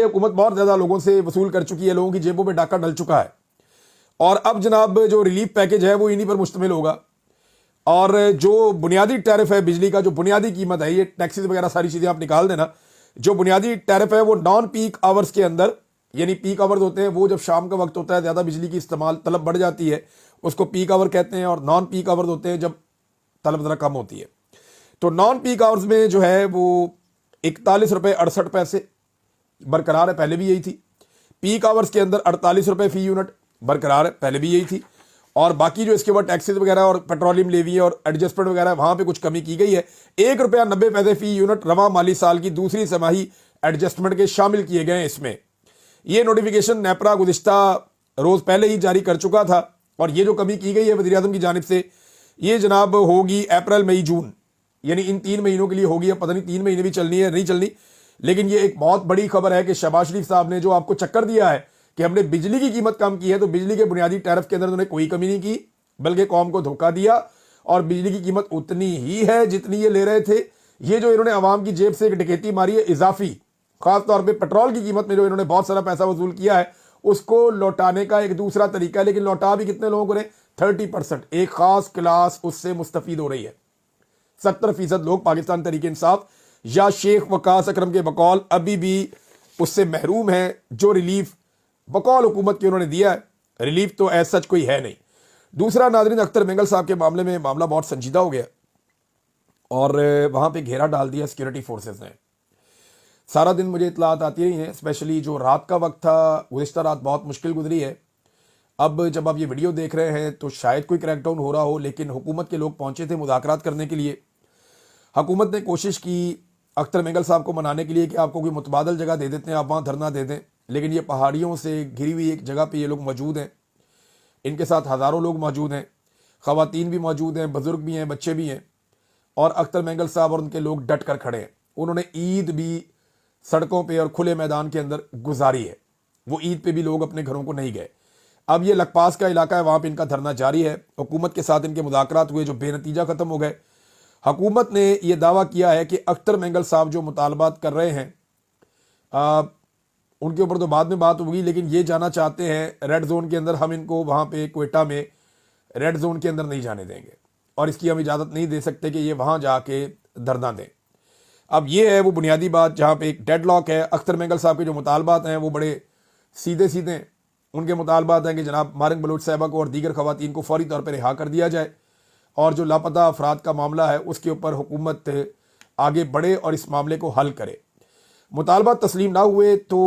हुकूमत बहुत ज्यादा लोगों से वसूल कर चुकी है, लोगों की जेबों में डाका डल चुका है। और अब जनाब जो रिलीफ पैकेज है वो इन्हीं पर मुश्तमिल होगा। और जो बुनियादी टैरिफ है बिजली का, जो बुनियादी कीमत है, ये टैक्सेस वगैरह सारी चीजें आप निकाल देना, जो बुनियादी टैरिफ है वो नॉन पीक आवर्स के अंदर, यानी पीक आवर्स होते हैं वो जब शाम का वक्त होता है, ज्यादा बिजली की इस्तेमाल तलब बढ़ जाती है, उसको पीक आवर कहते हैं। और नॉन पीक आवर्स होते हैं जब तलब जरा कम होती है। तो नॉन पीक आवर्स में जो है वो 41 रुपये 68 पैसे बरकरार है, पहले भी यही थी। पीक आवर्स के अंदर 48 रुपये फी यूनिट बरकरार है, पहले भी यही थी। और बाकी जो इसके बाद टैक्सेस वगैरह और पेट्रोलियम लेवी और एडजस्टमेंट वगैरह, वहां पे कुछ कमी की गई है। ₹1.90 फी यूनिट रवा माली साल की दूसरी समाही एडजस्टमेंट के शामिल किए गए हैं इसमें। ये नोटिफिकेशन नेपरा गुज़िश्ता रोज पहले ही जारी कर चुका था। और ये जो कमी की गई है वज़ीर आज़म की जानिब से, ये जनाब होगी अप्रैल मई जून, यानी इन 3 महीनों के लिए होगी। अब पता नहीं 3 महीने भी चलनी है नहीं चलनी, लेकिन ये एक बहुत बड़ी खबर है कि शहबाज शरीफ साहब ने जो आपको चक्कर दिया है कि हमने बिजली की कीमत कम की है, तो बिजली के बुनियादी टैरिफ के अंदर उन्होंने कोई कमी नहीं की, बल्कि कौम को धोखा दिया। और बिजली की कीमत उतनी ही है जितनी ये ले रहे थे। ये जो इन्होंने आवाम की जेब से एक डकैती मारी है इजाफी, खासतौर पर पेट्रोल की कीमत में जो इन्होंने बहुत सारा पैसा वसूल किया है, उसको लौटाने का एक दूसरा तरीका है। लेकिन लौटा भी कितने लोगों को ने? 30%। एक खास क्लास उससे मुस्तफीद हो रही है। 70% लोग पाकिस्तान तरीके इंसाफ या शेख वकास अकरम के बकौल अभी भी उससे महरूम हैं, जो रिलीफ बकौल हुकूमत की उन्होंने दिया है। रिलीफ तो ऐसा सच कोई है नहीं। दूसरा नाज़रीन, अख्तर मेंगल साहब के मामले में मामला बहुत संजीदा हो गया और वहां पे घेरा डाल दिया सिक्योरिटी फोर्सेस ने। सारा दिन मुझे इतलात आती रही हैं, स्पेशली जो रात का वक्त था, गुज़िश्ता रात बहुत मुश्किल गुजरी है। अब जब आप ये वीडियो देख रहे हैं तो शायद कोई क्रैकडाउन हो रहा हो, लेकिन हुकूमत के लोग पहुंचे थे मुज़ाकरात करने के लिए। हुकूमत ने कोशिश की अख्तर मेंगल साहब को मनाने के लिए कि आपको कोई मुतबादल जगह दे देते हैं, आप वहाँ धरना दे दें। लेकिन ये पहाड़ियों से घिरी हुई एक जगह पे ये लोग मौजूद हैं, इनके साथ हज़ारों लोग मौजूद हैं, ख़वातीन भी मौजूद हैं, बुज़ुर्ग भी हैं, बच्चे भी हैं। और अख्तर मेंगल साहब और उनके लोग डट कर खड़े हैं। उन्होंने ईद भी सड़कों पे और खुले मैदान के अंदर गुजारी है। वो ईद पे भी लोग अपने घरों को नहीं गए। अब ये लखपास का इलाका है, वहाँ पे इनका धरना जारी है। हुकूमत के साथ इनके मुज़ाकरात हुए जो बेनतीजा ख़त्म हो गए। हुकूमत ने यह दावा किया है कि अख्तर मेंगल साहब जो मुतालबात कर रहे हैं, उनके ऊपर तो बाद में बात होगी, लेकिन ये जाना चाहते हैं रेड जोन के अंदर। हम इनको वहाँ पे क्वेटा में रेड जोन के अंदर नहीं जाने देंगे और इसकी हम इजाज़त नहीं दे सकते कि ये वहाँ जाके धरना दें। अब ये है वो बुनियादी बात जहाँ पे एक डेडलॉक है। अख्तर मेंगल साहब के जो मुतालबात हैं वो बड़े सीधे सीधे उनके मुतालबात हैं कि जनाब मारिंग बलूच साहबा को और दीगर खवातीन को फौरी तौर पर रिहा कर दिया जाए, और जो लापता अफराद का मामला है उसके ऊपर हुकूमत आगे बढ़े और इस मामले को हल करे। मुतालबात तस्लीम ना हुए तो